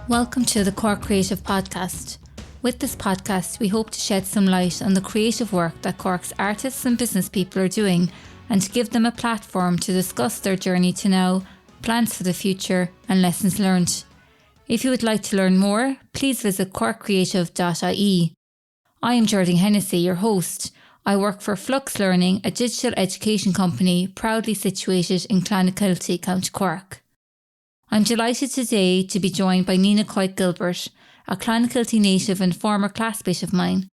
Welcome to the Cork Creative Podcast. With this podcast, we hope to shed some light on the creative work that Cork's artists and business people are doing and to give them a platform to discuss their journey to now, plans for the future and lessons learned. If you would like to learn more, please visit corkcreative.ie. I am Jordan Hennessy, your host. I work for Flux Learning, a digital education company proudly situated in Clonakilty, County Cork. I'm delighted today to be joined by Nina Cáit Gilbert, a Clonakilty native and former classmate of mine.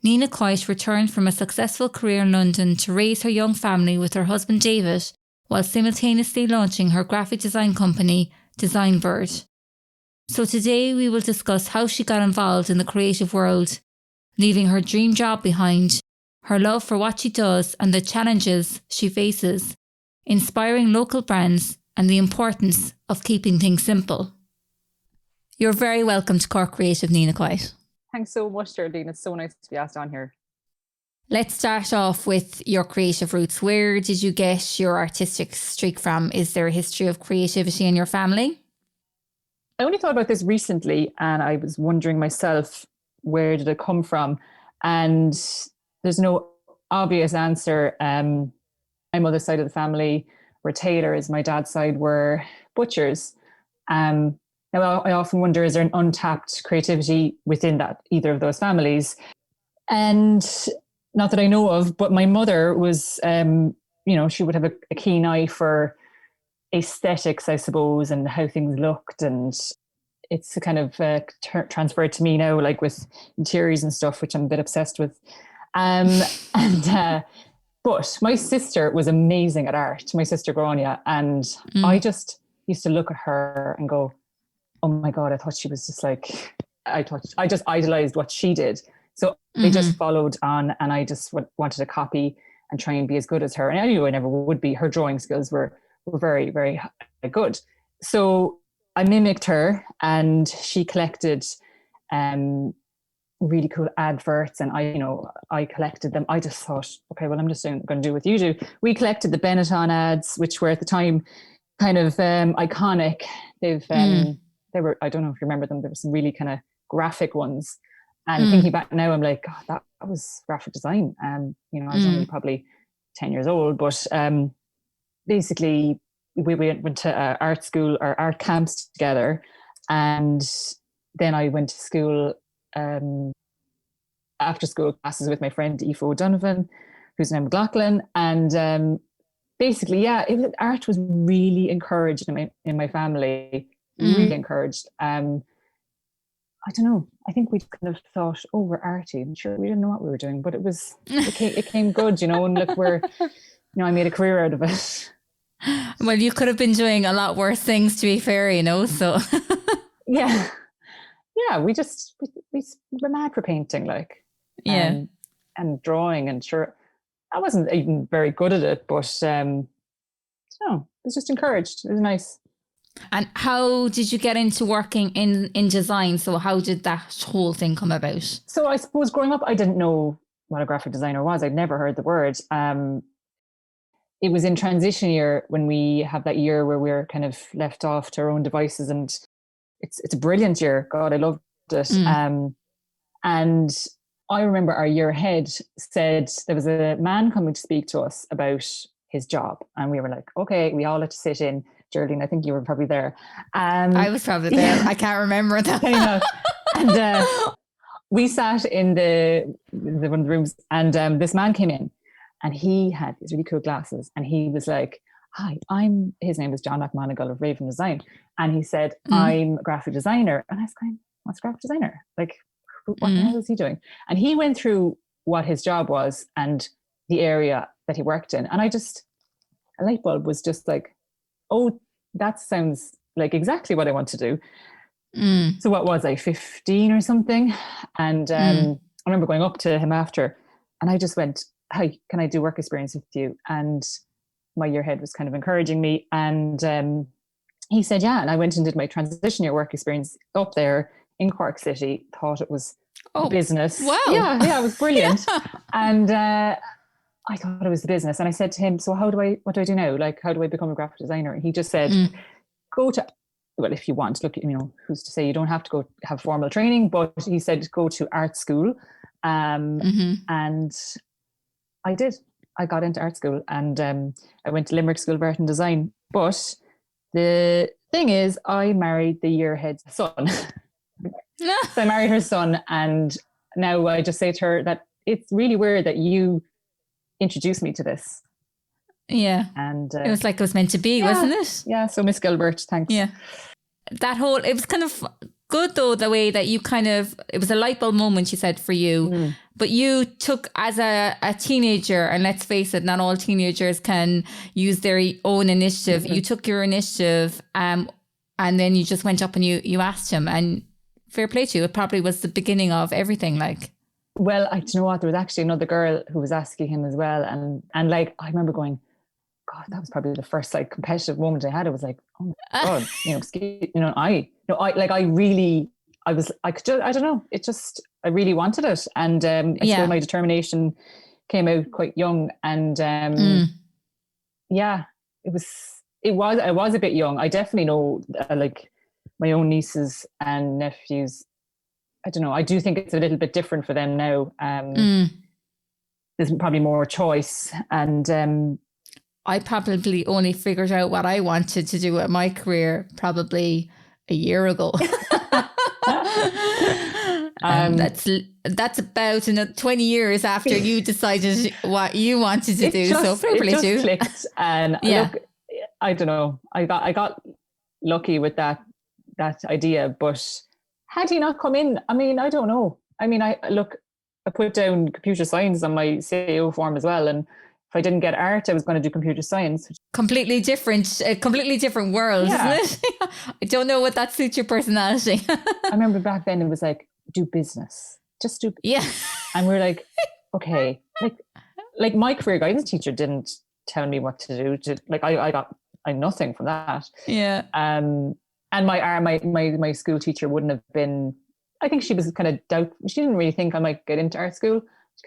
Nina Cáit returned from a successful career in London to raise her young family with her husband David, while simultaneously launching her graphic design company, Design Bird. So today we will discuss how she got involved in the creative world, leaving her dream job behind, her love for what she does and the challenges she faces, inspiring local brands and the importance of keeping things simple. You're very welcome to Cork Creative, Nina Cáit. Thanks so much, Geraldine. It's so nice to be asked on here. Let's start off with your creative roots. Where did you get your artistic streak from? Is there a history of creativity in your family? I only thought about this recently and I was wondering myself, where did it come from? And there's no obvious answer. My mother's side of the family were tailors, my dad's side were butchers. Now I often wonder, is there an untapped creativity within that, either of those families? And not that I know of, but my mother was, she would have a keen eye for aesthetics, I suppose, and how things looked. And it's a kind of transferred to me now, like with interiors and stuff, which I'm a bit obsessed with. But my sister was amazing at art, my sister Grania, and I just used to look at her and go, oh my God, I thought she was just like, I just idolized what she did. So I just followed on and I just wanted to copy and try and be as good as her. And I knew I never would be. Her drawing skills were very, very good. So I mimicked her and she collected really cool adverts and I collected them. I just thought, okay, well, I'm just going to do what you do. We collected the Benetton ads, which were at the time kind of iconic. They were, I don't know if you remember them, there were some really kind of graphic ones. And thinking back now, I'm like, God, that was graphic design. I was only probably 10 years old, but basically we went to art school or art camps together. And then I went to school, after school classes with my friend Aoife O'Donovan, who's now McLaughlin. And basically, art was really encouraged in my family, really encouraged. I don't know. I think we kind of thought, oh, we're arty. And sure, we didn't know what we were doing, but it came good, and look, I made a career out of it. Well, you could have been doing a lot worse things, to be fair, so. Yeah. Yeah, we were mad for painting, and drawing, and sure, I wasn't even very good at it, but it was just encouraged. It was nice. And how did you get into working in design? So how did that whole thing come about? So I suppose growing up, I didn't know what a graphic designer was. I'd never heard the word. It was in transition year when we have that year where we're kind of left off to our own devices, and it's a brilliant year. God, I loved it. And I remember our year head said there was a man coming to speak to us about his job. And we were like, okay, we all had to sit in. Geraldine, I think you were probably there. I was probably there. I can't remember that. And we sat in one of the rooms, and this man came in and he had these really cool glasses. And he was like, hi, his name is John McMonigal of Raven Design. And he said, I'm a graphic designer. And I was going, what's a graphic designer? Like, what the hell is he doing? And he went through what his job was and the area that he worked in. And a light bulb was just like, oh, that sounds like exactly what I want to do. So what was I, 15 or something? And I remember going up to him after and I just went, hi, can I do work experience with you? And my year head was kind of encouraging me. And he said, yeah. And I went and did my transition year work experience up there in Cork City, thought it was business. Wow. Yeah, it was brilliant. And I thought it was the business. And I said to him, so what do I do now? Like, how do I become a graphic designer? And he just said, go to well, if you want, look, who's to say you don't have to go have formal training, but he said go to art school. And I did. I got into art school, and I went to Limerick School of Art and Design. But the thing is, I married the year head's son. So I married her son, and now I just say to her that it's really weird that you introduced me to this. Yeah. And it was like it was meant to be, wasn't it? Yeah. So Miss Gilbert, thanks. Yeah. It was kind of good though, the way that you it was a light bulb moment, you said, for you, but you took as a teenager, and let's face it, not all teenagers can use their own initiative. You took your initiative, and then you just went up and you asked him, and fair play to you. It probably was the beginning of everything. Like, well, do you know what? There was actually another girl who was asking him as well. And like, I remember going, God, that was probably the first like competitive moment I had. It was like, oh my God, I don't know. I really wanted it. And I suppose my determination came out quite young. And I was a bit young. I definitely know like my own nieces and nephews. I don't know. I do think it's a little bit different for them now. There's probably more choice, and I probably only figured out what I wanted to do with my career probably a year ago. That's about 20 years after you decided what you wanted to do. So fair play to you. Clicked, and look, I don't know. I got lucky with that idea, but had he not come in, I mean, I don't know. I mean, I put down computer science on my CAO form as well, and if I didn't get art, I was going to do computer science. Completely different world, isn't it? I don't know what that suits your personality. I remember back then it was like, do business. Just do. Yeah. And we're like, okay. Like my career guidance teacher didn't tell me what to do. I got nothing from that. Yeah. And my school teacher wouldn't have been, I think she was kind of doubtful. She didn't really think I might get into art school.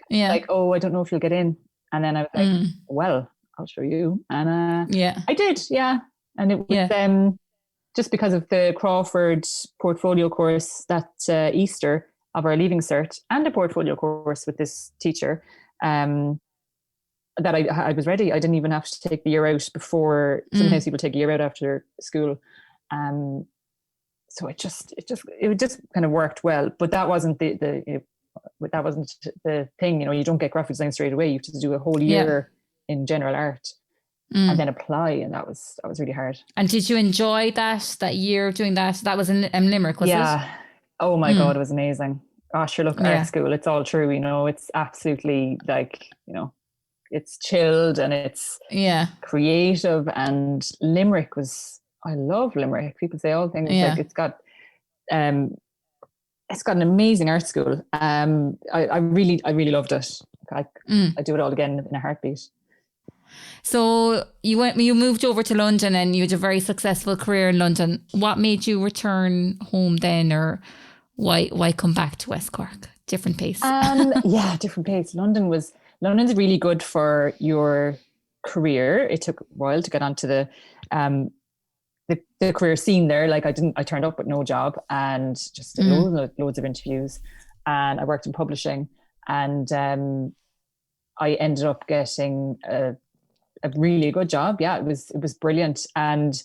Yeah. Like, oh, I don't know if you'll get in. And then I was like, well, I'll show you. And I did, yeah. And it was just because of the Crawford portfolio course that Easter of our Leaving Cert, and a portfolio course with this teacher, that I was ready. I didn't even have to take the year out before. Sometimes people take a year out after school. So it just kind of worked well. But that wasn't that wasn't the thing. You don't get graphic design straight away. You have to do a whole year in general art and then apply, and that was really hard. And did you enjoy that year of doing that? That was in Limerick, was it? Yeah. Oh my God, it was amazing. Oh, sure, look, art school, it's all true. It's absolutely like, it's chilled and it's creative. And Limerick I love Limerick. People say all things like it's got an amazing art school. I really loved it. I do it all again in a heartbeat. So you moved over to London, and you had a very successful career in London. What made you return home then, or why come back to West Cork? Different pace. Different pace. London's really good for your career. It took a while to get onto the career scene there. Like I turned up with no job and just did loads of interviews, and I worked in publishing, and I ended up getting a really good job. Yeah, it was brilliant, and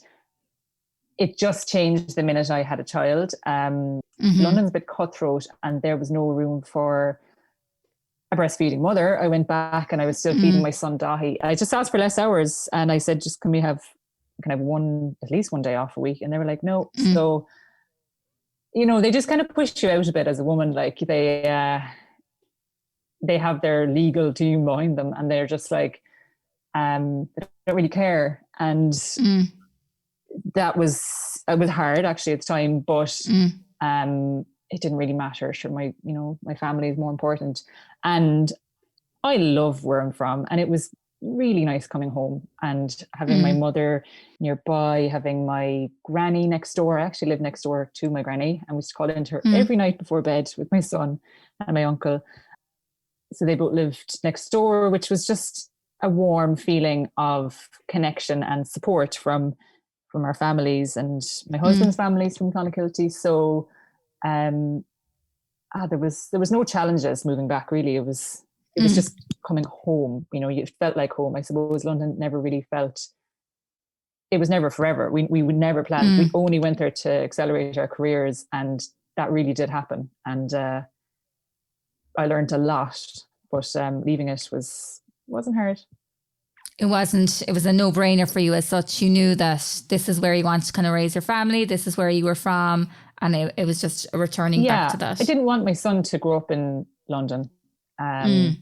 it just changed the minute I had a child. London's a bit cutthroat, and there was no room for a breastfeeding mother. I went back and I was still feeding my son Dahi. I just asked for less hours, and I said, just can we have at least one day off a week? And they were like, no. So, they just kind of push you out a bit as a woman. Like they have their legal team behind them, and they're just like, they don't really care. And it was hard actually at the time, but it didn't really matter. Sure, my family is more important, and I love where I'm from, and it was really nice coming home and having my mother nearby, having my granny next door. I actually lived next door to my granny, and we used to call into her every night before bed with my son and my uncle. So they both lived next door, which was just a warm feeling of connection and support from from our families, and my husband's family's from Clonakilty. So there was no challenges moving back, really. It was just coming home. You know, it felt like home. I suppose London never really felt, it was never forever. We would never plan. We only went there to accelerate our careers, and that really did happen. And I learned a lot, but leaving it wasn't hard. It wasn't. It was a no-brainer for you as such. You knew that this is where you wanted to kind of raise your family. This is where you were from. And it was just returning back to that. I didn't want my son to grow up in London. He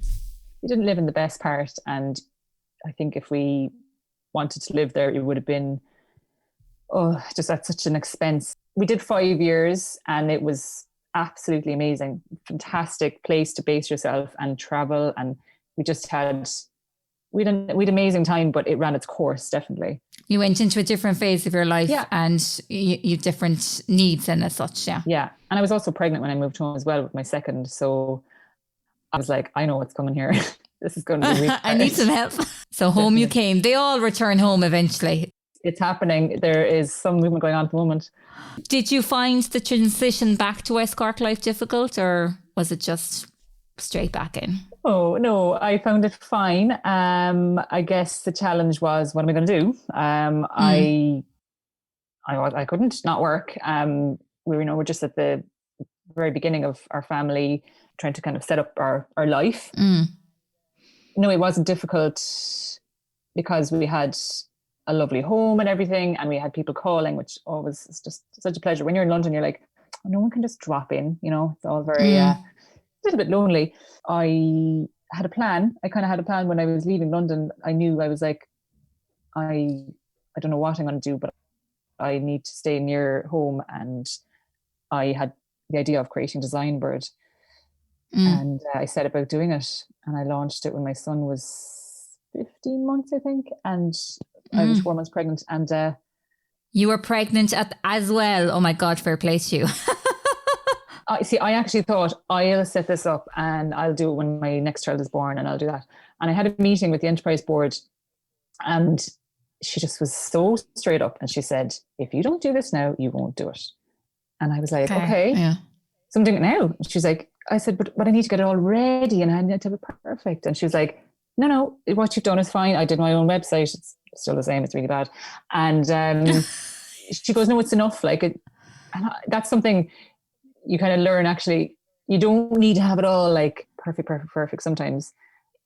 didn't live in the best part. And I think if we wanted to live there, it would have been, just at such an expense. We did 5 years, and it was absolutely amazing. Fantastic place to base yourself and travel. And we just had... We had an amazing time, but it ran its course, definitely. You went into a different phase of your life, and you have different needs and as such, Yeah, and I was also pregnant when I moved home as well with my second. So I was like, I know what's coming here. This is going to be really I need some help. So home you came. They all return home eventually. It's happening. There is some movement going on at the moment. Did you find the transition back to West Cork life difficult, or was it just straight back in? Oh, no, I found it fine. I guess the challenge was, what am I going to do? I couldn't not work. We're just at the very beginning of our family, trying to kind of set up our life. No, it wasn't difficult because we had a lovely home and everything, and we had people calling, which always is just such a pleasure. When you're in London, you're like, oh, no one can just drop in, you know, it's all very... a little bit lonely. I had a plan. I kind of had a plan when I was leaving London. I knew I was like, I don't know what I'm going to do, but I need to stay near home. And I had the idea of creating Design Bird. And I set about doing it. And I launched it when my son was 15 months, I think. And I was 4 months pregnant. And you were pregnant as well. Oh my God, fair play to you. I actually thought, I'll set this up and I'll do it when my next child is born, and I'll do that. And I had a meeting with the enterprise board, and she just was so straight up. And she said, if you don't do this now, you won't do it. And I was like, okay. Yeah. So I'm doing it now. And she's like, I said, but I need to get it all ready and I need to have it perfect. And she was like, no, what you've done is fine. I did my own website. It's still the same. It's really bad. And she goes, no, it's enough. And that's something you kind of learn, actually. You don't need to have it all like perfect sometimes.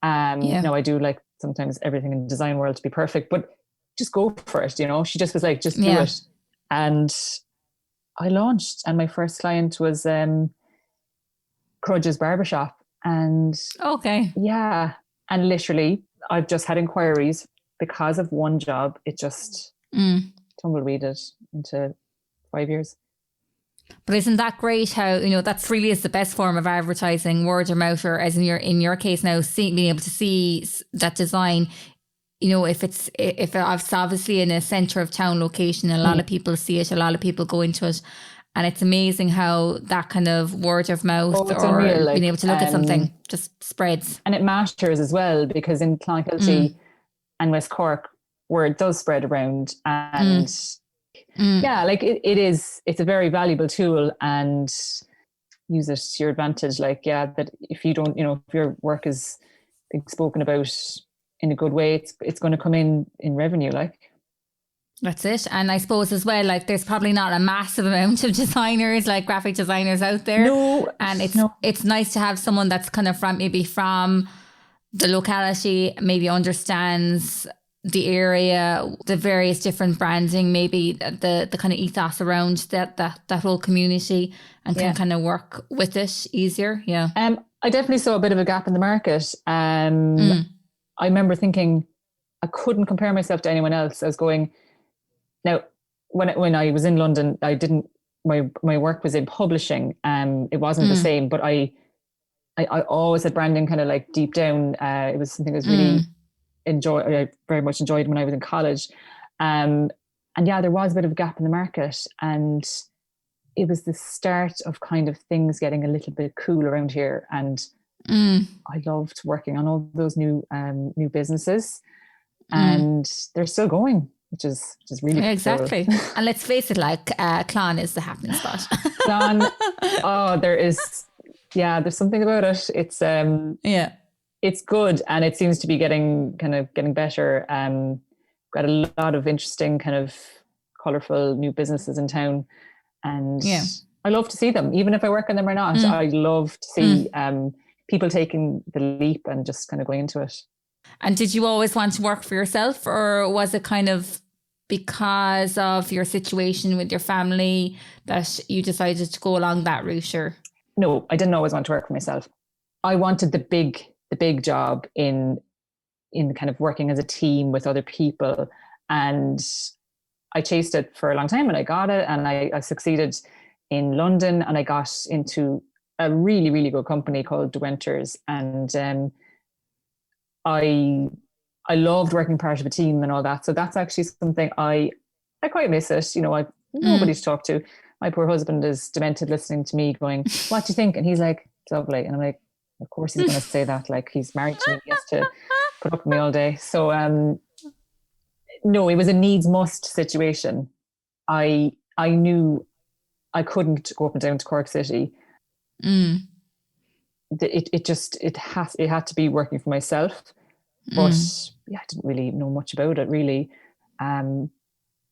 No, I do like sometimes everything in the design world to be perfect, but just go for it, you know. She just was like, just do it. And I launched, and my first client was Crudge's Barbershop. And yeah, and literally I've just had inquiries because of one job. It just tumbleweeded into 5 years. But isn't that great how, you know, that's really is the best form of advertising, word of mouth, or as in your case now, being able to see that design, you know, if it's obviously in a centre of town location, a lot of people see it, a lot of people go into it. And it's amazing how that kind of word of mouth or unreal, being able to look at something just spreads. And it matters as well, because in Clonakilty and West Cork, word does spread around, and yeah, like it's a very valuable tool, and use it to your advantage. That if you don't, you know, if your work is being spoken about in a good way, it's going to come in revenue, like. That's it. And I suppose as well, like, there's probably not a massive amount of designers, like graphic designers out there. No. And it's nice to have someone that's kind of from the locality, maybe understands the area, the various different branding, maybe the kind of ethos around that whole community, and can kind of work with it easier. Yeah. I definitely saw a bit of a gap in the market. I remember thinking I couldn't compare myself to anyone else. I was going, now, when I was in London, I didn't. My work was in publishing. It wasn't the same, but I always had branding kind of like deep down. It was something I was really I very much enjoyed when I was in college. And yeah, there was a bit of a gap in the market, and it was the start of kind of things getting a little bit cool around here. And I loved working on all those new businesses, and they're still going. which is really cool. Exactly. And let's face it, like Clon is the happening spot. Clon, there's something about it. It's it's good, and it seems to be getting better. Got a lot of interesting kind of colourful new businesses in town, and I love to see them, even if I work on them or not. I love to see people taking the leap and just kind of going into it. And did you always want to work for yourself, or was it kind of because of your situation with your family that you decided to go along that route? Or? No, I didn't always want to work for myself. I wanted the big job in kind of working as a team with other people, and I chased it for a long time, and I got it, and I succeeded in London, and I got into a really, really good company called De Winters, and I loved working part of a team and all that. So that's actually something I quite miss it. You know, I've nobody to talk to. My poor husband is demented, listening to me going, "What do you think?" And he's like, "It's lovely." And I'm like, of course he's going to say that. Like, he's married to me. He has to put up with me all day. So no, it was a needs must situation. I knew I couldn't go up and down to Cork City. It had to be working for myself. But I didn't really know much about it, really.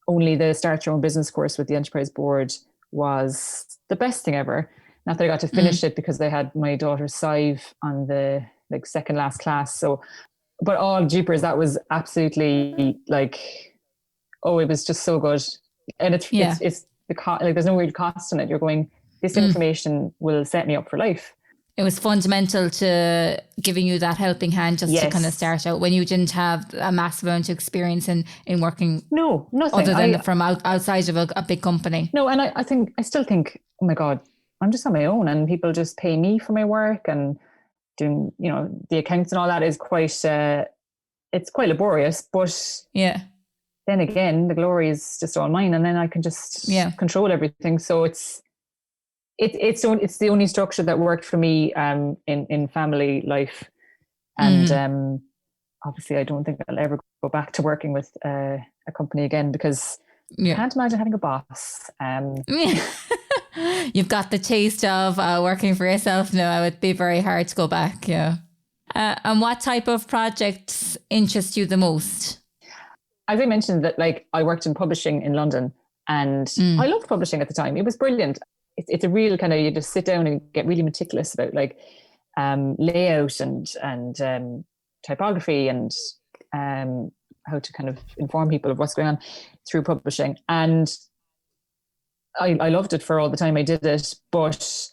Only the Start Your Own Business course with the Enterprise Board was the best thing ever. Not that I got to finish it, because I had my daughter Sive on the second last class. So, but all jeepers, that was absolutely it was just so good. And it's there's no real cost in it. You're going, this information will set me up for life. It was fundamental to giving you that helping hand just to kind of start out when you didn't have a massive amount of experience in working. No, nothing. Other than from outside of a big company. No, and I still think, oh my God, I'm just on my own, and people just pay me for my work, and doing, the accounts and all that is quite, it's quite laborious, but then again, the glory is just all mine, and then I can just control everything. So it's the only structure that worked for me in family life, and obviously I don't think I'll ever go back to working with a company again, because I can't imagine having a boss. You've got the taste of working for yourself now. It would be very hard to go back. And what type of projects interest you the most? As I mentioned, that I worked in publishing in London, and I loved publishing at the time. It was brilliant. It's a real kind of, you just sit down and get really meticulous about layout and typography and how to kind of inform people of what's going on through publishing. And I loved it for all the time I did it, but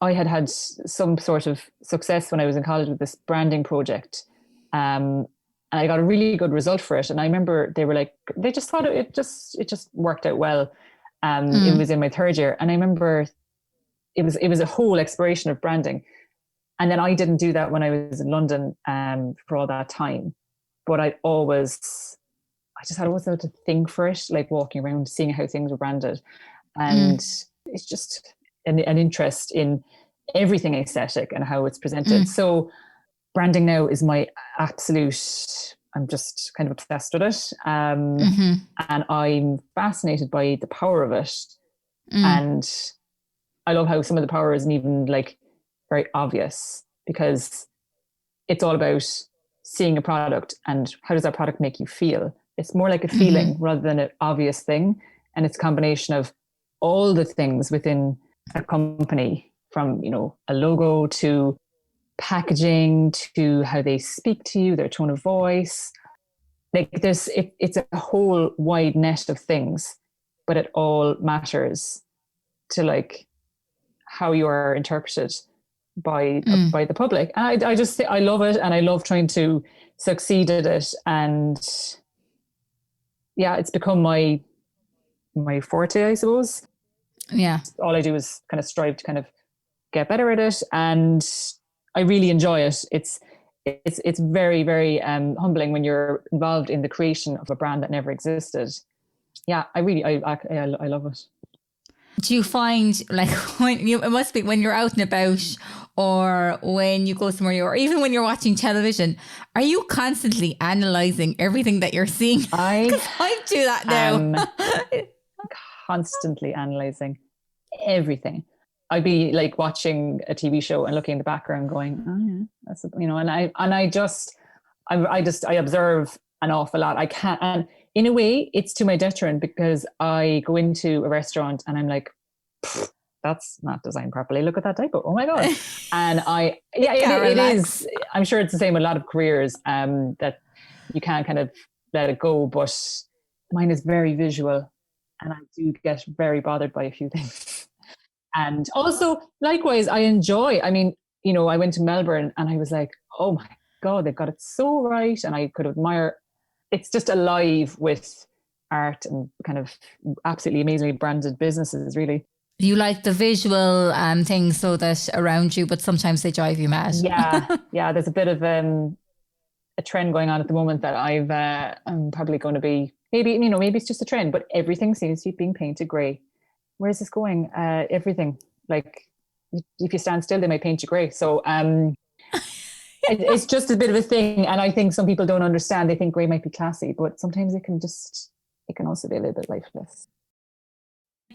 I had some sort of success when I was in college with this branding project. And I got a really good result for it. And I remember they just thought it just worked out well. It was in my third year, and I remember it was a whole exploration of branding. And then I didn't do that when I was in London for all that time, but I just had always had to think for it, walking around, seeing how things were branded, and it's just an interest in everything aesthetic and how it's presented. So branding now is my absolute. I'm just kind of obsessed with it. And I'm fascinated by the power of it. And I love how some of the power isn't even very obvious, because it's all about seeing a product and how does that product make you feel. It's more like a feeling rather than an obvious thing. And it's a combination of all the things within a company, from, a logo to packaging to how they speak to you, their tone of voice. It's a whole wide net of things, but it all matters to how you are interpreted by the public. And I love it, and I love trying to succeed at it. And it's become my forte, I suppose. Yeah. All I do is kind of strive to kind of get better at it, and I really enjoy it. It's very, very humbling when you're involved in the creation of a brand that never existed. Yeah, I love it. Do you find when you're out and about, or when you go somewhere, or even when you're watching television, are you constantly analysing everything that you're seeing? I do that now. Constantly analysing everything. I'd be like watching a TV show and looking in the background going, oh yeah, that's, and I observe an awful lot. I can't, and in a way it's to my detriment, because I go into a restaurant and I'm like, that's not designed properly. Look at that typo. Oh my God. And it is. I'm sure it's the same with a lot of careers, that you can't kind of let it go, but mine is very visual and I do get very bothered by a few things. And also, likewise, I enjoy, I went to Melbourne and I was like, oh my God, they've got it so right. And I could admire, it's just alive with art and kind of absolutely amazingly branded businesses, really. You like the visual things so that around you, but sometimes they drive you mad. Yeah. There's a bit of a trend going on at the moment that I'm probably going to be, maybe it's just a trend, but everything seems to be being painted grey. Where's this going? Everything, like if you stand still, they might paint you grey. So it's just a bit of a thing, and I think some people don't understand. They think grey might be classy, but sometimes it can also be a little bit lifeless.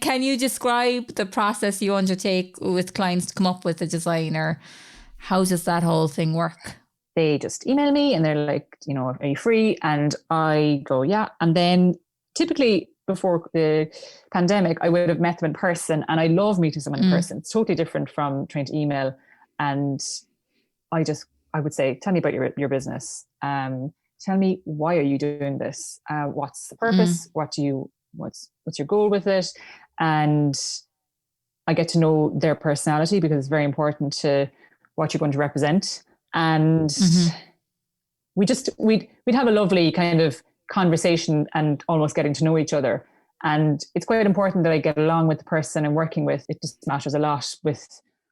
Can you describe the process you undertake with clients to come up with a design, or how does that whole thing work? They just email me and they're like, are you free? And I go, yeah. And then typically before the pandemic, I would have met them in person, and I love meeting someone in person. It's totally different from trying to email. And I would say, tell me about your business. Tell me, why are you doing this? What's the purpose? What's your goal with it? And I get to know their personality, because it's very important to what you're going to represent. And we'd have a lovely kind of conversation and almost getting to know each other. And it's quite important that I get along with the person I'm working with. It just matters a lot with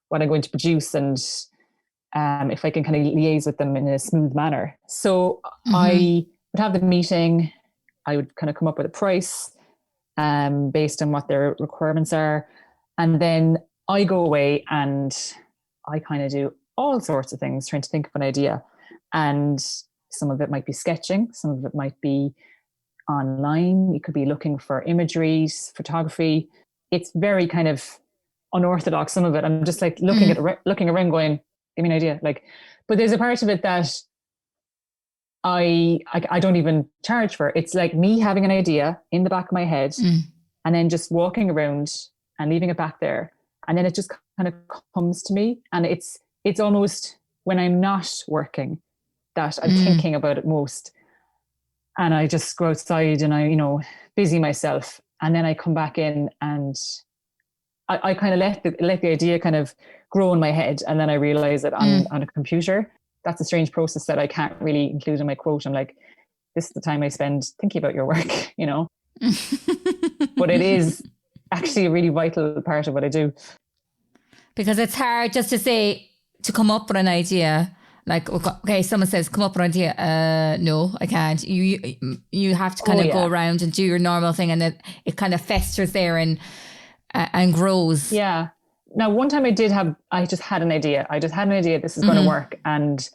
what I'm going to produce, and if I can kind of liaise with them in a smooth manner. So I would have the meeting. I would kind of come up with a price based on what their requirements are. And then I go away and I kind of do all sorts of things, trying to think of an idea. And some of it might be sketching. Some of it might be online. You could be looking for imagery, photography. It's very kind of unorthodox. Some of it, I'm just like looking around going, give me an idea. Like, but there's a part of it that I don't even charge for. It's like me having an idea in the back of my head and then just walking around and leaving it back there. And then it just kind of comes to me. And it's almost when I'm not working that I'm thinking about it most. And I just go outside and I, busy myself. And then I come back in and I kind of let the idea kind of grow in my head. And then I realize it on a computer. That's a strange process that I can't really include in my quote. I'm like, this is the time I spend thinking about your work, But it is actually a really vital part of what I do. Because it's hard just to come up with an idea. Like, okay, someone says, come up with an idea. No, I can't. You have to kind of go around and do your normal thing, and it kind of festers there and grows. Yeah. Now, one time I just had an idea. This is going to work. And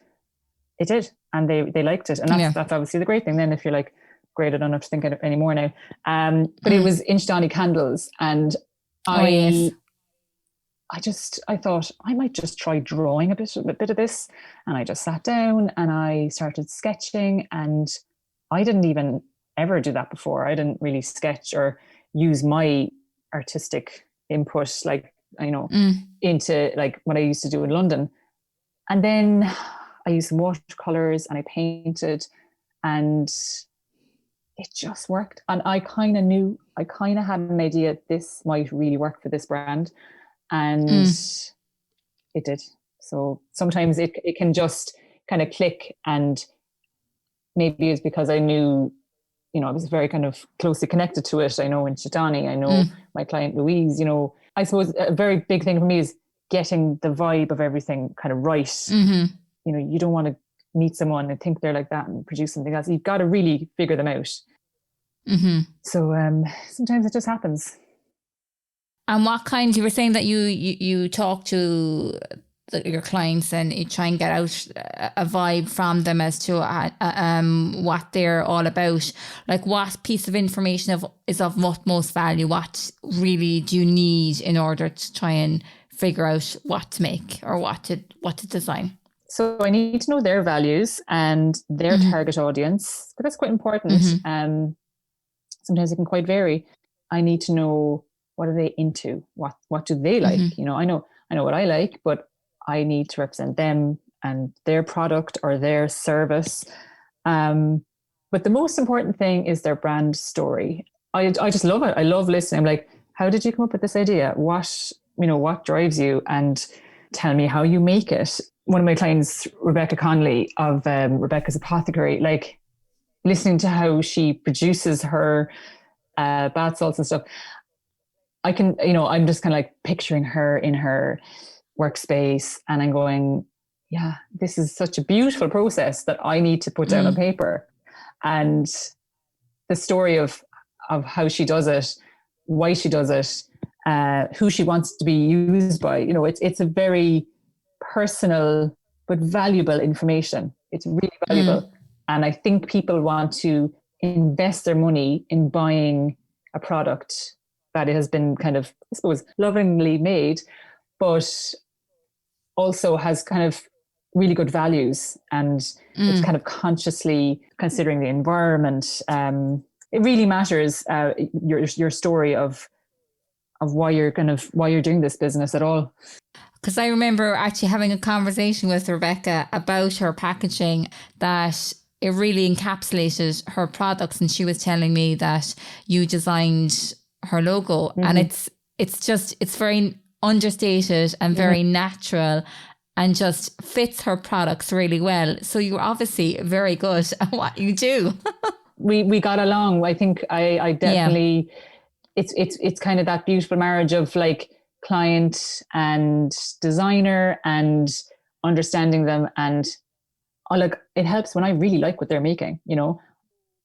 it did. And they liked it. And that's obviously the great thing. Then if you're like, great, I don't have to think of it anymore now. But it was Inchdanny candles. And I thought I might just try drawing a bit of this. And I just sat down and I started sketching. And I didn't even ever do that before. I didn't really sketch or use my artistic input, like, into like what I used to do in London. And then I used some watercolors and I painted, and it just worked. And I kind of had an idea this might really work for this brand, and it did. So sometimes it can just kind of click, and maybe it's because I knew, I was very kind of closely connected to it. I know Inchdanny, I know my client Louise, I suppose a very big thing for me is getting the vibe of everything kind of right. You don't want to meet someone and think they're like that and produce something else. You've got to really figure them out. So sometimes it just happens. And what kind, you were saying that you talk to your clients, and you try and get out a vibe from them as to what they're all about. Like, what piece of information is of utmost value? What really do you need in order to try and figure out what to make or what to design? So I need to know their values and their target audience, but that's quite important. Sometimes it can quite vary. I need to know, what are they into? What do they like? I know what I like, but I need to represent them and their product or their service. But the most important thing is their brand story. I just love it. I love listening. I'm like, how did you come up with this idea? What drives you? And tell me how you make it. One of my clients, Rebecca Conley of Rebecca's Apothecary, like listening to how she produces her bath salts and stuff. I'm just kind of like picturing her in her workspace, and I'm going, yeah, this is such a beautiful process that I need to put down on paper. And the story of how she does it, why she does it, who she wants to be used by, it's a very personal but valuable information. It's really valuable. And I think people want to invest their money in buying a product that it has been kind of, I suppose, lovingly made, but also has kind of really good values, and it's kind of consciously considering the environment. It really matters, your story of why you're doing this business at all. Because I remember actually having a conversation with Rebecca about her packaging, that it really encapsulated her products, and she was telling me that you designed her logo, and it's very understated and very natural, and just fits her products really well. So you're obviously very good at what you do. we got along. I think I definitely, it's kind of that beautiful marriage of like client and designer and understanding them. And it helps when I really like what they're making.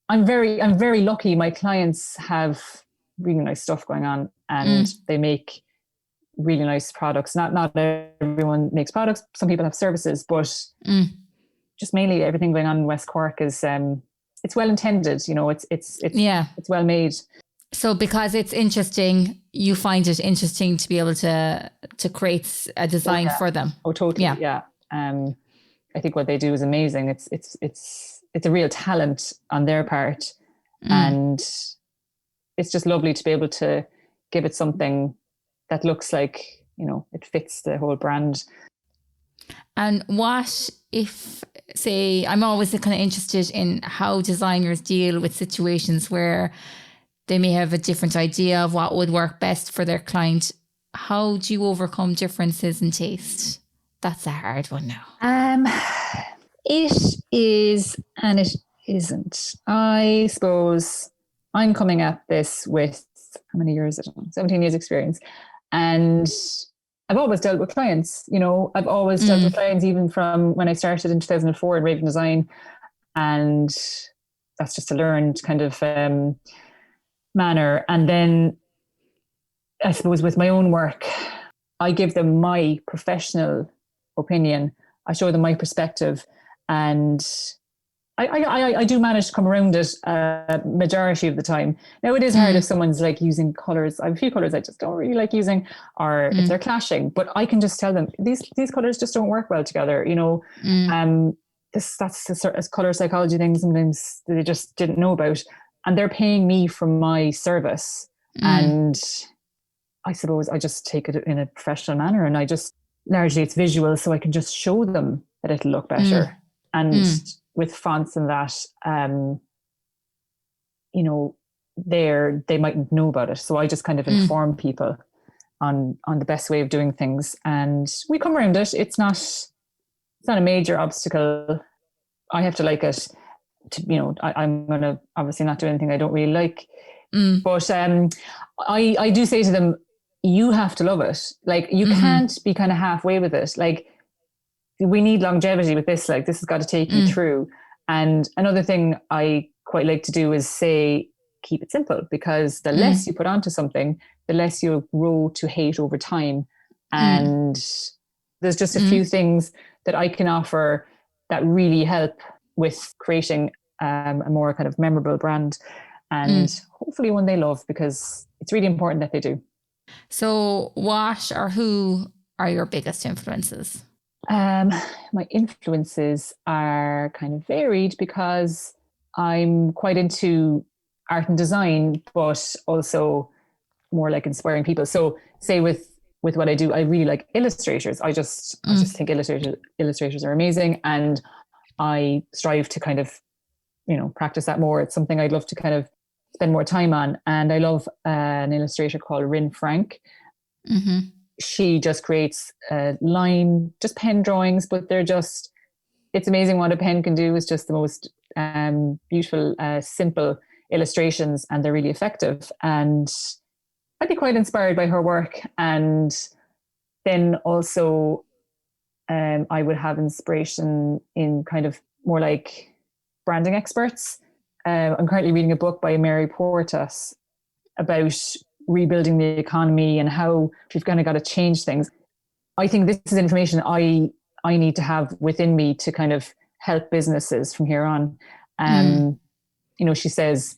I'm very lucky. My clients have really nice stuff going on, and they make really nice products. Not everyone makes products. Some people have services, but just mainly everything going on in West Cork is it's well intended. It's well made. So because it's interesting, you find it interesting to be able to create a design for them. Oh, totally. Yeah. I think what they do is amazing. It's a real talent on their part, and it's just lovely to be able to give it something that looks like, it fits the whole brand. And what if, say, I'm always kind of interested in how designers deal with situations where they may have a different idea of what would work best for their client. How do you overcome differences in taste? That's a hard one now. It is and it isn't. I suppose I'm coming at this with, how many years? 17 years experience. And I've always dealt with clients, I've always dealt with clients, even from when I started in 2004 in Raven Design. And that's just a learned kind of manner. And then I suppose with my own work, I give them my professional opinion. I show them my perspective, and I do manage to come around it majority of the time. Now, it is hard if someone's like using colours. I have a few colours I just don't really like using, or if they're clashing, but I can just tell them these colours just don't work well together. That's the sort of colour psychology thing sometimes they just didn't know about, and they're paying me for my service. And I suppose I just take it in a professional manner, and I just, largely it's visual, so I can just show them that it'll look better. And with fonts and that, they mightn't know about it. So I just kind of inform people on the best way of doing things, and we come around it. It's not a major obstacle. I have to like it. I'm going to obviously not do anything I don't really like. But I do say to them, you have to love it. Like, you can't be kind of halfway with it. Like, we need longevity with this. Like, this has got to take you through. And another thing I quite like to do is say, keep it simple, because the less you put onto something, the less you'll grow to hate over time. And There's just a few things that I can offer that really help with creating a more kind of memorable brand, and hopefully one they love, because it's really important that they do. So what or who are your biggest influences? My influences are kind of varied, because I'm quite into art and design, but also more like inspiring people. So say with what I do, I really like illustrators. I just think illustrators are amazing, and I strive to kind of, practice that more. It's something I'd love to kind of spend more time on. And I love an illustrator called Rin Frank. Mm-hmm. She just creates just pen drawings, but it's amazing what a pen can do. It's just the most beautiful, simple illustrations, and they're really effective. And I'd be quite inspired by her work. And then also I would have inspiration in kind of more like branding experts. I'm currently reading a book by Mary Portas about rebuilding the economy and how we've kind of got to change things. I think this is information I need to have within me to kind of help businesses from here on. She says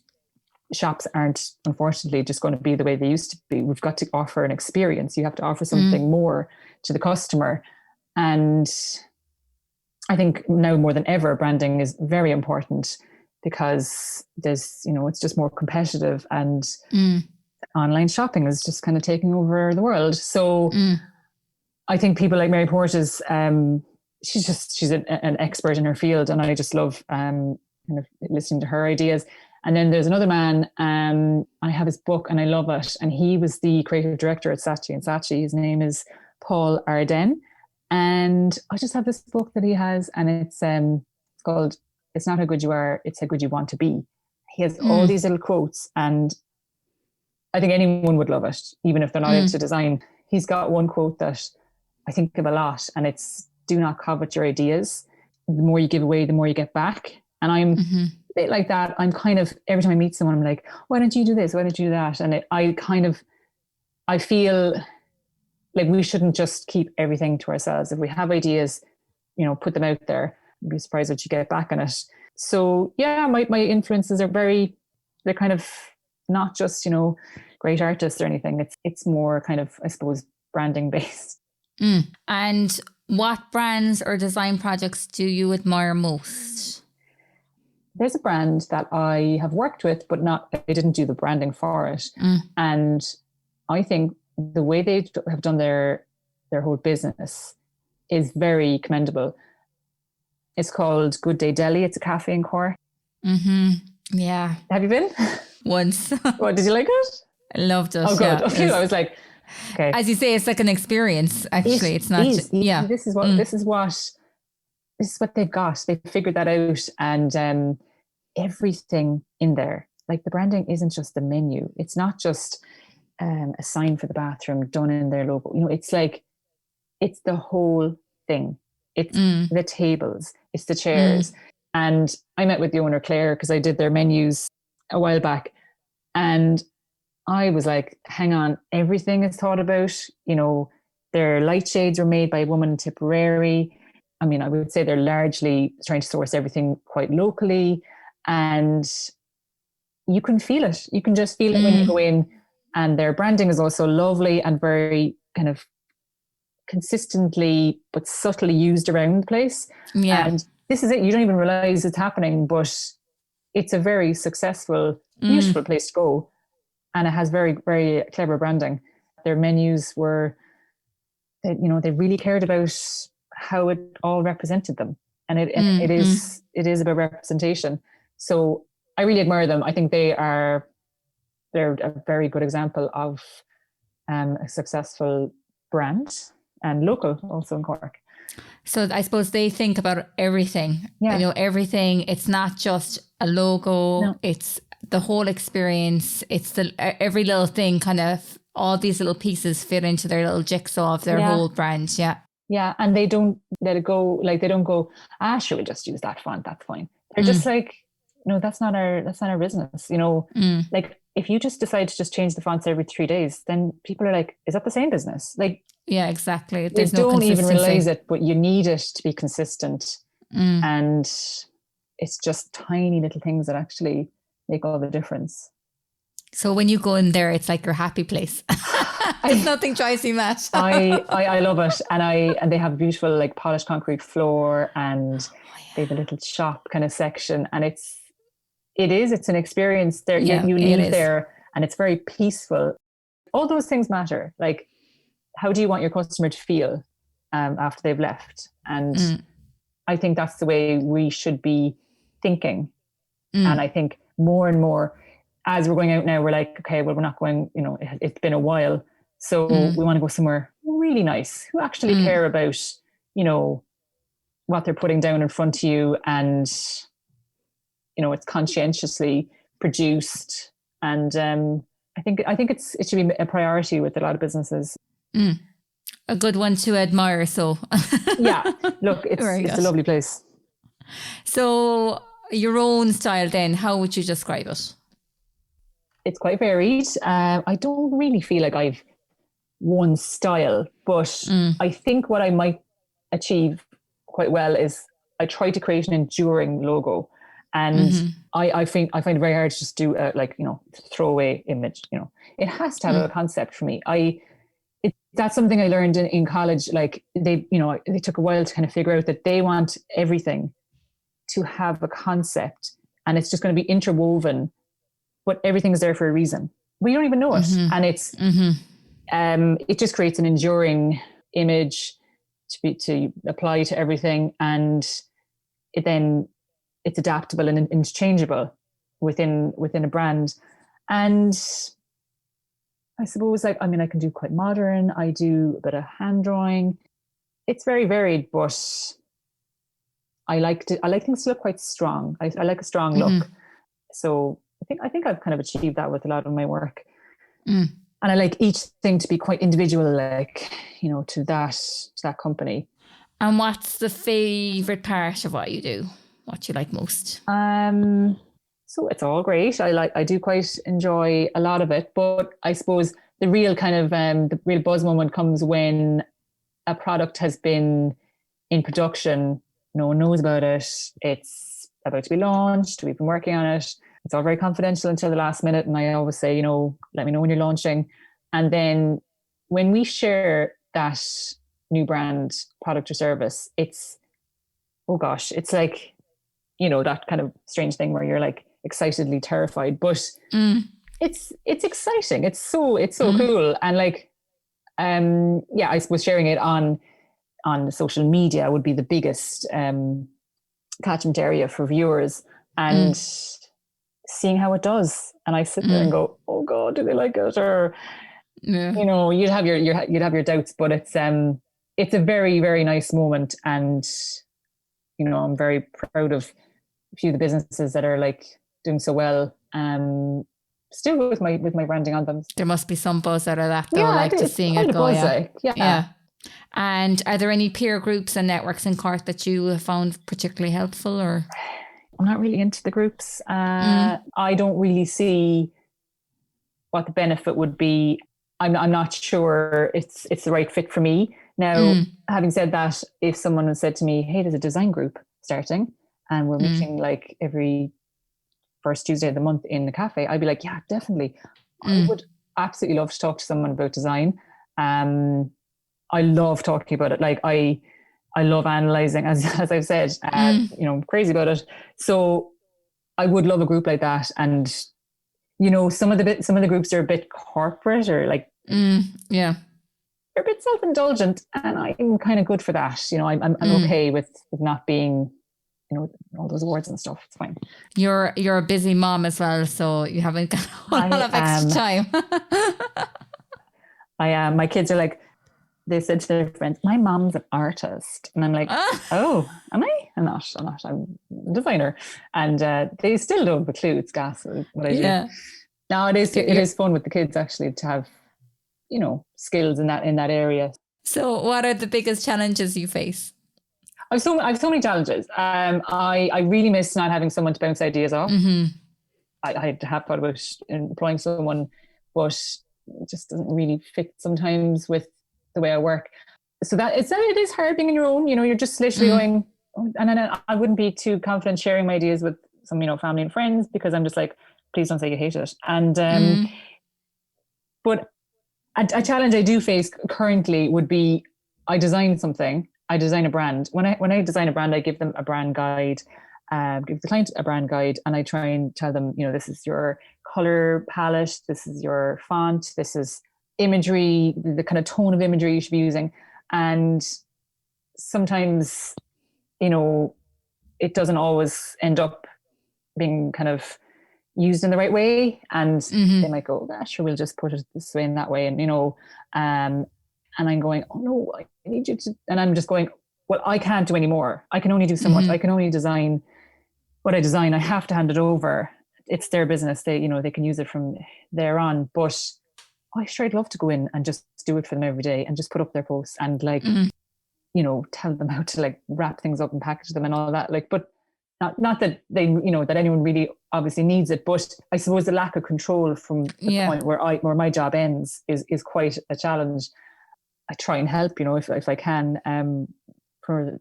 shops aren't, unfortunately, just going to be the way they used to be. We've got to offer an experience. You have to offer something more to the customer. And I think now more than ever, branding is very important, because there's, it's just more competitive, and online shopping is just kind of taking over the world. So I think people like Mary Portas, she's an expert in her field, and I just love kind of listening to her ideas. And then there's another man, I have his book and I love it. And he was the creative director at Saatchi & Saatchi. His name is Paul Arden. And I just have this book that he has, and it's called "It's Not How Good You Are, It's How Good You Want to Be." He has all these little quotes, and I think anyone would love it, even if they're not into design. He's got one quote that I think of a lot, and it's, "Do not covet your ideas. The more you give away, the more you get back." And I'm a bit like that. I'm kind of, every time I meet someone, I'm like, "Why don't you do this? Why don't you do that?" And I feel like we shouldn't just keep everything to ourselves. If we have ideas, put them out there. You'd be surprised what you get back on it. So yeah, my influences are they're kind of not just, great artists or anything. It's more kind of, I suppose, branding based. And what brands or design projects do you admire most? There's a brand that I have worked with, but I didn't do the branding for it. And I think the way they have done their whole business is very commendable. It's called Good Day Deli. It's a cafe in Cork. Yeah. Have you been? Once. What, did you like it? I loved it. Oh, good. Yeah, okay. I was like, okay. As you say, it's like an experience, actually. It's not just, yeah. This is what they've got. They figured that out, and everything in there. Like, the branding isn't just the menu. It's not just a sign for the bathroom done in their logo. It's like, it's the whole thing. It's the tables, it's the chairs. And I met with the owner, Claire, because I did their menus a while back. And I was like, hang on, everything is thought about. Their light shades were made by a woman in Tipperary. I mean, I would say they're largely trying to source everything quite locally. And you can feel it. You can just feel it when you go in. And their branding is also lovely and very kind of consistently but subtly used around the place. Yeah. And this is it. You don't even realize it's happening, but it's a very successful, beautiful place to go. And it has very, very clever branding. Their menus were, they really cared about how it all represented them. And it is about representation. So I really admire them. I think they're a very good example of a successful brand, and local also in Cork. So I suppose they think about everything. Yeah. Everything. It's not just a logo. No. It's the whole experience. It's every little thing, kind of all these little pieces fit into their little jigsaw of their whole brand. Yeah. Yeah. And they don't let it go. Like, they don't go, should we just use that font? That's fine. They're just like, no, that's not our business. Like, if you just decide to just change the fonts every 3 days, then people are like, is that the same business? Like, yeah, exactly. They don't even realize it, but you need it to be consistent. And it's just tiny little things that actually make all the difference. So when you go in there, it's like your happy place. There's nothing drives me mad. I love it. And they have a beautiful like polished concrete floor, and they have a little shop kind of section. And it's an experience there. You leave there and it's very peaceful. All those things matter. Like, how do you want your customer to feel after they've left? And I think that's the way we should be thinking. And I think more and more, as we're going out now, we're like, okay, well, we're not going, it's been a while. So we want to go somewhere really nice, who actually care about, what they're putting down in front of you. And, it's conscientiously produced. And I think it should be a priority with a lot of businesses. A good one to admire. So yeah, look, it's a lovely place. So your own style then, how would you describe it? It's quite varied. I don't really feel like I've one style, but I think what I might achieve quite well is I try to create an enduring logo. And I find it very hard to just do throwaway image. It has to have a concept for me. That's something I learned in college. Like they took a while to kind of figure out that they want everything to have a concept, and it's just going to be interwoven, but everything's there for a reason. We don't even know it. And it's, it just creates an enduring image to apply to everything. And it's adaptable and interchangeable within a brand. And I suppose I can do quite modern. I do a bit of hand drawing. It's very varied, but I like things to look quite strong. I like a strong look. So I think I've kind of achieved that with a lot of my work. And I like each thing to be quite individual, like, to that company. And what's the favorite part of what you do? What you like most? So it's all great. I do quite enjoy a lot of it, but I suppose the real kind of the real buzz moment comes when a product has been in production. No one knows about it. It's about to be launched. We've been working on it. It's all very confidential until the last minute. And I always say, let me know when you're launching. And then when we share that new brand product or service, it's, oh gosh, it's like, that kind of strange thing where you're like excitedly terrified, but it's exciting. It's so cool. And like, I suppose sharing it on social media would be the biggest catchment area for viewers, and seeing how it does. And I sit there and go, oh God, do they like it? Or, you'd have your doubts, but it's a very, very nice moment. And, I'm very proud of a few of the businesses that are like doing so well. Still with my branding on them. There must be some buzz out of that though, just seeing it go. Yeah. And are there any peer groups and networks in Cork that you have found particularly helpful? Or I'm not really into the groups. I don't really see what the benefit would be. I'm not sure it's the right fit for me. Now, having said that, if someone had said to me, hey, there's a design group starting and we're meeting like every first Tuesday of the month in the cafe, I'd be like, yeah, definitely. I would absolutely love to talk to someone about design. I love talking about it. Like I love analyzing, as I've said, I'm crazy about it. So I would love a group like that. And, some of the groups are a bit corporate or like, they're a bit self-indulgent, and I'm kind of good for that. I'm okay with not being, all those awards and stuff. It's fine. You're a busy mom as well, so you haven't got a whole lot of extra time. I am. My kids are like, they said to their friends, my mom's an artist. And I'm like, oh, am I? I'm not. I'm a designer. And they still don't have a clue. It's gas what I do. No, it is fun with the kids actually to have, skills in that area. So what are the biggest challenges you face? I have so many challenges. I really miss not having someone to bounce ideas off. I have thought about employing someone, but it just doesn't really fit sometimes with the way I work. So it is hard being on your own. You're just literally going, and then I wouldn't be too confident sharing my ideas with some, family and friends, because I'm just like, please don't say you hate it. And but a challenge I do face currently would be, I design a brand. When I design a brand, I give them a brand guide, give the client a brand guide, and I try and tell them, this is your color palette, this is your font, this is imagery, the kind of tone of imagery you should be using. And sometimes, it doesn't always end up being kind of used in the right way, and they might go, sure, we'll just put it this way and that way, and and I'm going, oh no, I need you to, and I'm just going, well, I can't do any more. I can only do so much. I can only design what I design. I have to hand it over. It's their business. They can use it from there on. But I sure I'd love to go in and just do it for them every day and just put up their posts and tell them how to wrap things up and package them and all that. But not that they, that anyone really obviously needs it, but I suppose the lack of control from the point where my job ends is quite a challenge. I try and help, if I can, for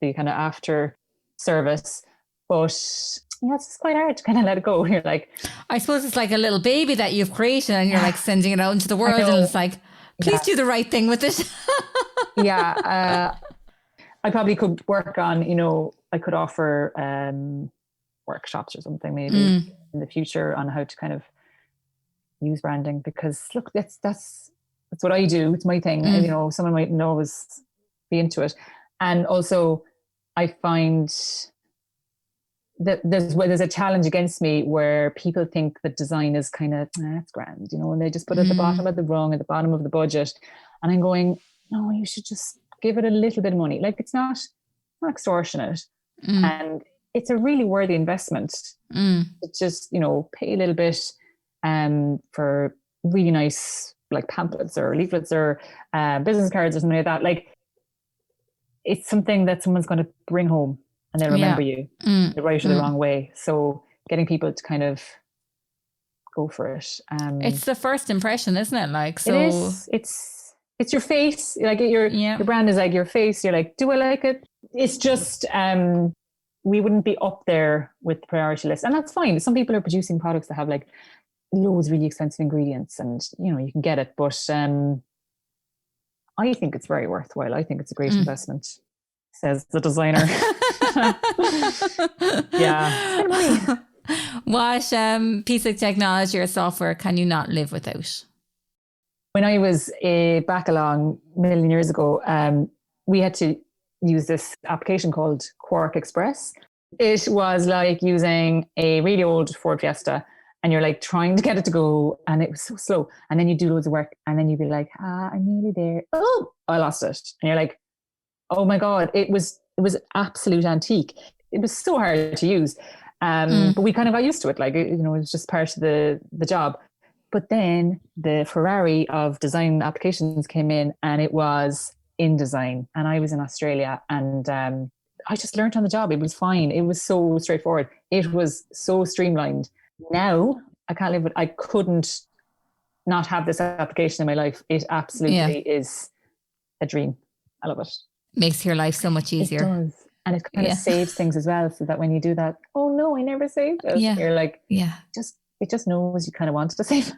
the kind of after service, but it's quite hard to kind of let it go. You're like, I suppose it's like a little baby that you've created, and you're sending it out into the world, and it's like, please do the right thing with it. I probably could work on, I could offer workshops or something maybe in the future on how to kind of use branding, because look, that's what I do. It's my thing. And, someone might not always be into it. And also I find that there's a challenge against me where people think that design is kind of, that's grand, and they just put it at the bottom of the rung, at the bottom of the budget. And I'm going, no, you should just give it a little bit of money. It's not extortionate. And it's a really worthy investment to just, pay a little bit for really nice pamphlets or leaflets or business cards or something like that. It's something that someone's going to bring home and they'll remember you the right or the wrong way. So getting people to kind of go for it. It's the first impression, isn't it? So it is. It's your face. Your brand is like your face. You're like, do I like it? It's just we wouldn't be up there with the priority list, and that's fine. Some people are producing products that have loads of really expensive ingredients, and you can get it. But I think it's very worthwhile. I think it's a great investment, says the designer. Spend money. What piece of technology or software can you not live without? When I was back along a million years ago, we had to use this application called Quark Express. It was like using a really old Ford Fiesta, and you're trying to get it to go, and it was so slow. And then you do loads of work, and then you'd be like, I'm nearly there. Oh, I lost it. And you're like, oh my God, it was absolute antique. It was so hard to use. But we kind of got used to it. It was just part of the job. But then the Ferrari of design applications came in, and it was InDesign. And I was in Australia, and I just learned on the job. It was fine. It was so straightforward. It was so streamlined. Now I can't live with. I couldn't not have this application in my life. It absolutely is a dream. I love it. Makes your life so much easier. It does. And it kind of saves things as well, so that when you do that, oh no, I never saved it. You're like, it just knows you kind of want to save it.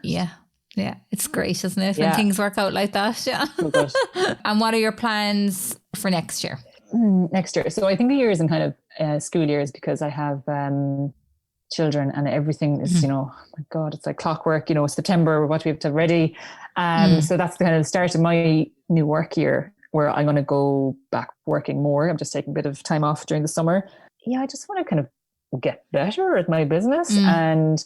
Yeah, it's great, isn't it? When things work out like that. Yeah. So And what are your plans for next year? Next year. So I think the year is in kind of school years, because I have children, and everything is, oh my God, it's like clockwork, September, what do we have to have ready? So that's the kind of start of my new work year, where I'm going to go back working more. I'm just taking a bit of time off during the summer. I just want to kind of get better at my business. And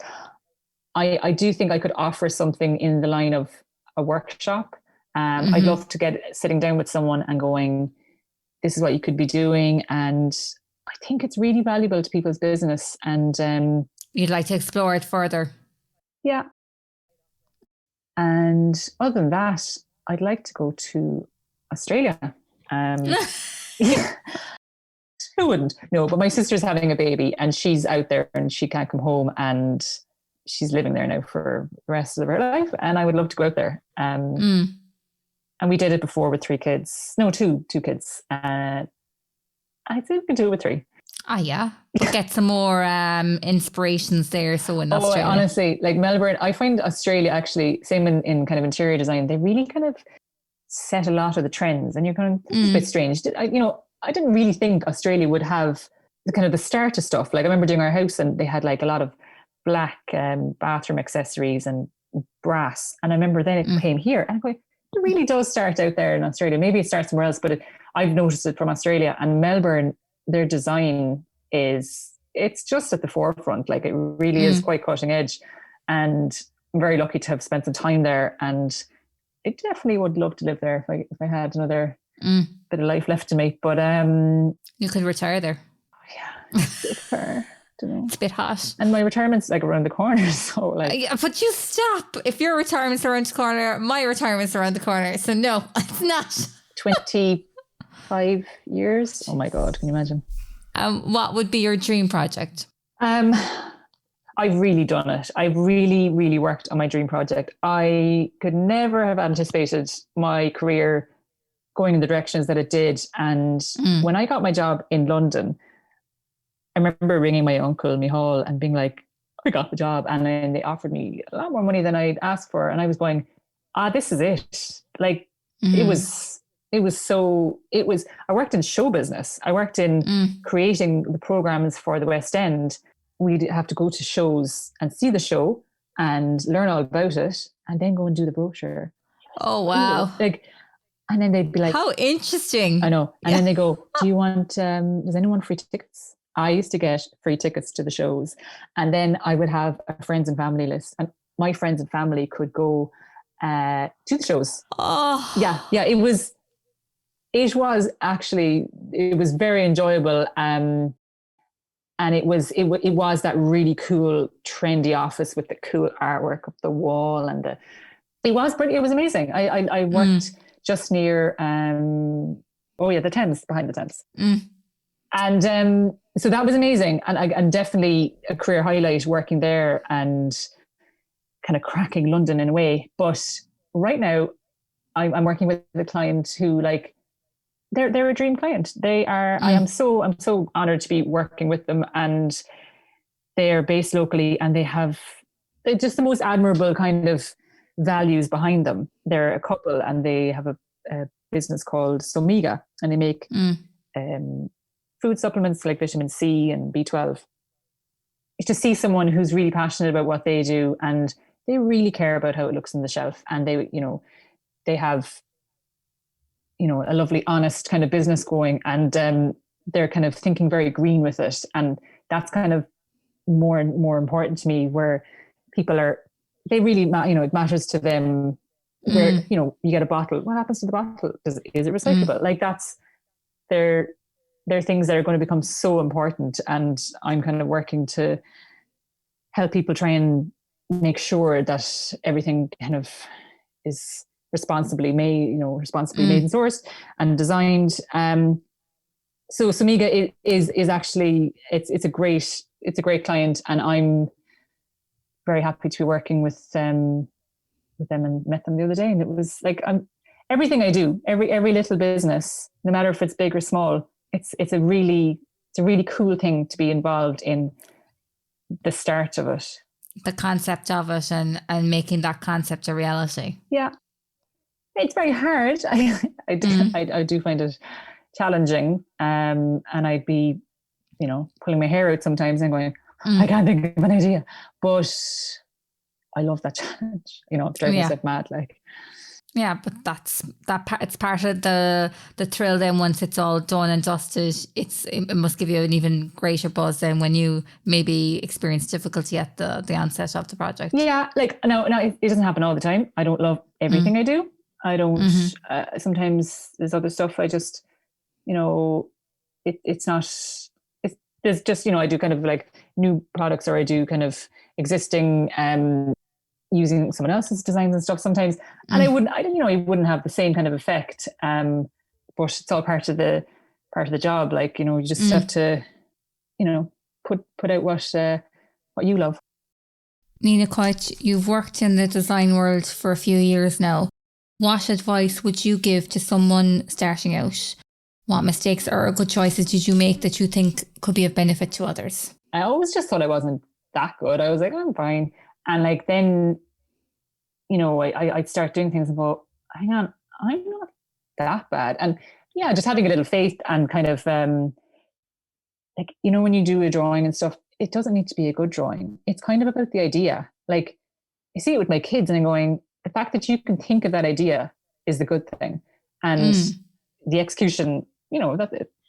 I do think I could offer something in the line of a workshop. I'd love to get sitting down with someone and going, this is what you could be doing. And I think it's really valuable to people's business. And you'd like to explore it further. Yeah. And other than that, I'd like to go to Australia. Who wouldn't? No, but my sister's having a baby, and she's out there, and she can't come home. And she's living there now for the rest of her life, and I would love to go out there. And we did it before with two kids. I think we can do it with 3. Ah, yeah. But get some more inspirations there. So in Australia. Honestly, like Melbourne, I find Australia actually, same in kind of interior design, they really kind of set a lot of the trends, and you're kind of, it's a bit strange. I didn't really think Australia would have the kind of the start of stuff. Like I remember doing our house, and they had like a lot of black bathroom accessories and brass. And I remember then it came here, and I'm going, it really does start out there in Australia. Maybe it starts somewhere else, but I've noticed it from Australia. And Melbourne, their design it's just at the forefront. Like it really is quite cutting edge, and I'm very lucky to have spent some time there, and I definitely would love to live there if I had another bit of life left to me. But you could retire there. Yeah, it's a bit far. Don't know. It's a bit hot, and my retirement's like around the corner. So like, yeah, but you stop. If your retirement's around the corner, my retirement's around the corner. So no, it's not. 25 years. Oh my God, can you imagine? What would be your dream project? I've really done it. I've really, really worked on my dream project. I could never have anticipated my career going in the directions that it did. And when I got my job in London, I remember ringing my uncle, Michal, and being like, I got the job. And then they offered me a lot more money than I'd asked for. And I was going, this is it. Like, I worked in show business. I worked in creating the programs for the West End. We'd have to go to shows and see the show and learn all about it, and then go and do the brochure. Oh, wow. And then they'd be like, how interesting. I know. And then they go, do you want, does anyone free tickets? I used to get free tickets to the shows. And then I would have a friends and family list, and my friends and family could go to the shows. Oh. Yeah. It was very enjoyable. And it was that really cool, trendy office with the cool artwork up the wall, and it was amazing. I worked just near the Thames, behind the Thames, and so that was amazing, and definitely a career highlight working there and kind of cracking London in a way. But right now, I'm working with a client who, like, they're a dream client. They are. I'm so honored to be working with them, and they are based locally, and they're just the most admirable kind of values behind them. They're a couple, and they have a business called Somiga, and they make food supplements like vitamin C and B12. To see someone who's really passionate about what they do, and they really care about how it looks on the shelf, and they have a lovely, honest kind of business going, and they're kind of thinking very green with it. And that's kind of more and more important to me, where people they really, it matters to them where, you get a bottle. What happens to the bottle? Is it recyclable? Like they're things that are going to become so important. And I'm kind of working to help people try and make sure that everything kind of is responsibly made and sourced and designed. So Somiga is actually, it's a great client, and I'm very happy to be working with them and met them the other day. And it was like, everything I do, every little business, no matter if it's big or small, it's a really cool thing to be involved in the start of it. The concept of it and making that concept a reality. Yeah. It's very hard. I do find it challenging. And I'd be, pulling my hair out sometimes and going, I can't think of an idea. But I love that challenge. It's driving myself mad. Like, yeah, but it's part of the thrill. Then once it's all done and dusted, it must give you an even greater buzz than when you maybe experience difficulty at the onset of the project. Yeah, like no, it doesn't happen all the time. I don't love everything I do. I don't. Sometimes there's other stuff. I just, it's not. There's just, I do kind of like new products, or I do kind of existing, using someone else's designs and stuff sometimes, and I wouldn't have the same kind of effect. But it's all part of the job. Like, you just have to, put out what you love. Nina Cáit, you've worked in the design world for a few years now. What advice would you give to someone starting out? What mistakes or good choices did you make that you think could be of benefit to others? I always just thought I wasn't that good. I was like, I'm fine. And like, then, you know, I'd start doing things and go, hang on, I'm not that bad. And yeah, just having a little faith and kind of, like, you know, when you do a drawing and stuff, it doesn't need to be a good drawing. It's kind of about the idea. Like, I see it with my kids and I'm going, the fact that you can think of that idea is the good thing. And the execution, you know,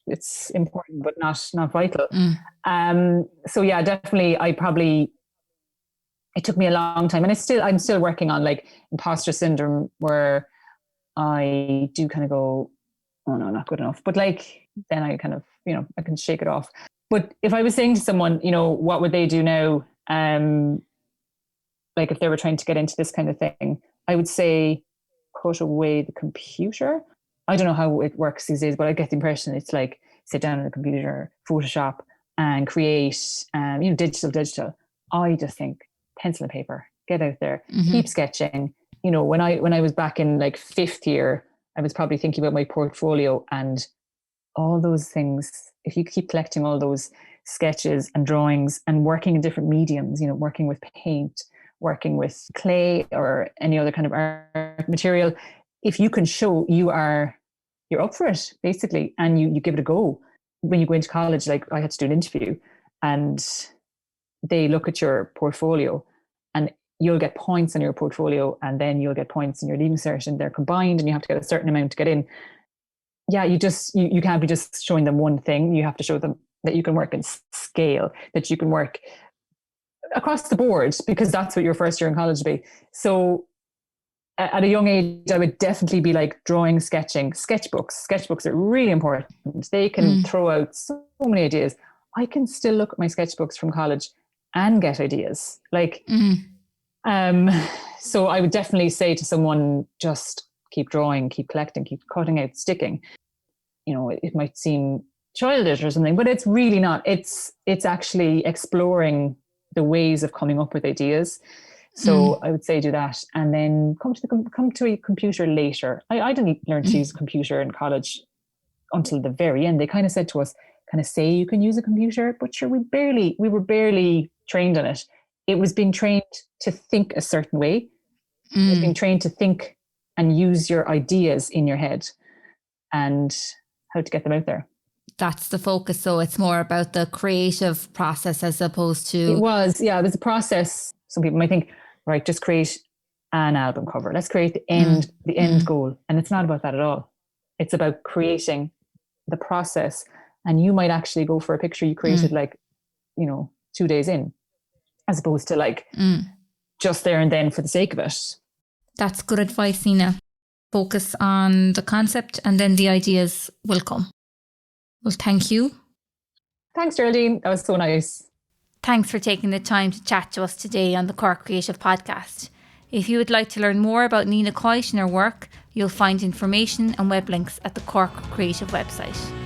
it's important, but not vital. So yeah, definitely it took me a long time, and I'm still working on like imposter syndrome, where I do kind of go, oh no, not good enough. But like, then I kind of, you know, I can shake it off. But if I was saying to someone, you know, what would they do now? Like if they were trying to get into this kind of thing, I would say put away the computer. I don't know how it works these days, but I get the impression it's like sit down on a computer, Photoshop, and create, you know, digital. I just think pencil and paper, get out there, keep sketching. You know, when I was back in like 5th year, I was probably thinking about my portfolio and all those things. If you keep collecting all those sketches and drawings and working in different mediums, you know, working with paint, working with clay or any other kind of art material, if you can show you're up for it, basically, and you give it a go. When you go into college, like I had to do an interview and they look at your portfolio and you'll get points on your portfolio and then you'll get points in your leaving cert, and they're combined and you have to get a certain amount to get in. Yeah, you can't be just showing them one thing. You have to show them that you can work in scale, that you can work across the board, because that's what your first year in college will be. So at a young age, I would definitely be like drawing, sketching, sketchbooks. Sketchbooks are really important. They can throw out so many ideas. I can still look at my sketchbooks from college and get ideas. Like, so I would definitely say to someone, just keep drawing, keep collecting, keep cutting out, sticking. You know, it might seem childish or something, but it's really not. It's actually exploring the ways of coming up with ideas. So I would say do that, and then come to a computer later. I didn't learn to use a computer in college until the very end. They kind of said to us, kind of say you can use a computer, but sure, we were barely trained on it. It was being trained to think a certain way. It was being trained to think and use your ideas in your head and how to get them out there. That's the focus. So it's more about the creative process as opposed to... It was, yeah, there's a process. Some people might think, right, just create an album cover. Let's create the end goal. And it's not about that at all. It's about creating the process. And you might actually go for a picture you created like, you know, 2 days in, as opposed to like just there and then for the sake of it. That's good advice, Nina. Focus on the concept and then the ideas will come. Well, thank you. Thanks, Geraldine. That was so nice. Thanks for taking the time to chat to us today on the Cork Creative Podcast. If you would like to learn more about Nina Cáit and her work, you'll find information and web links at the Cork Creative website.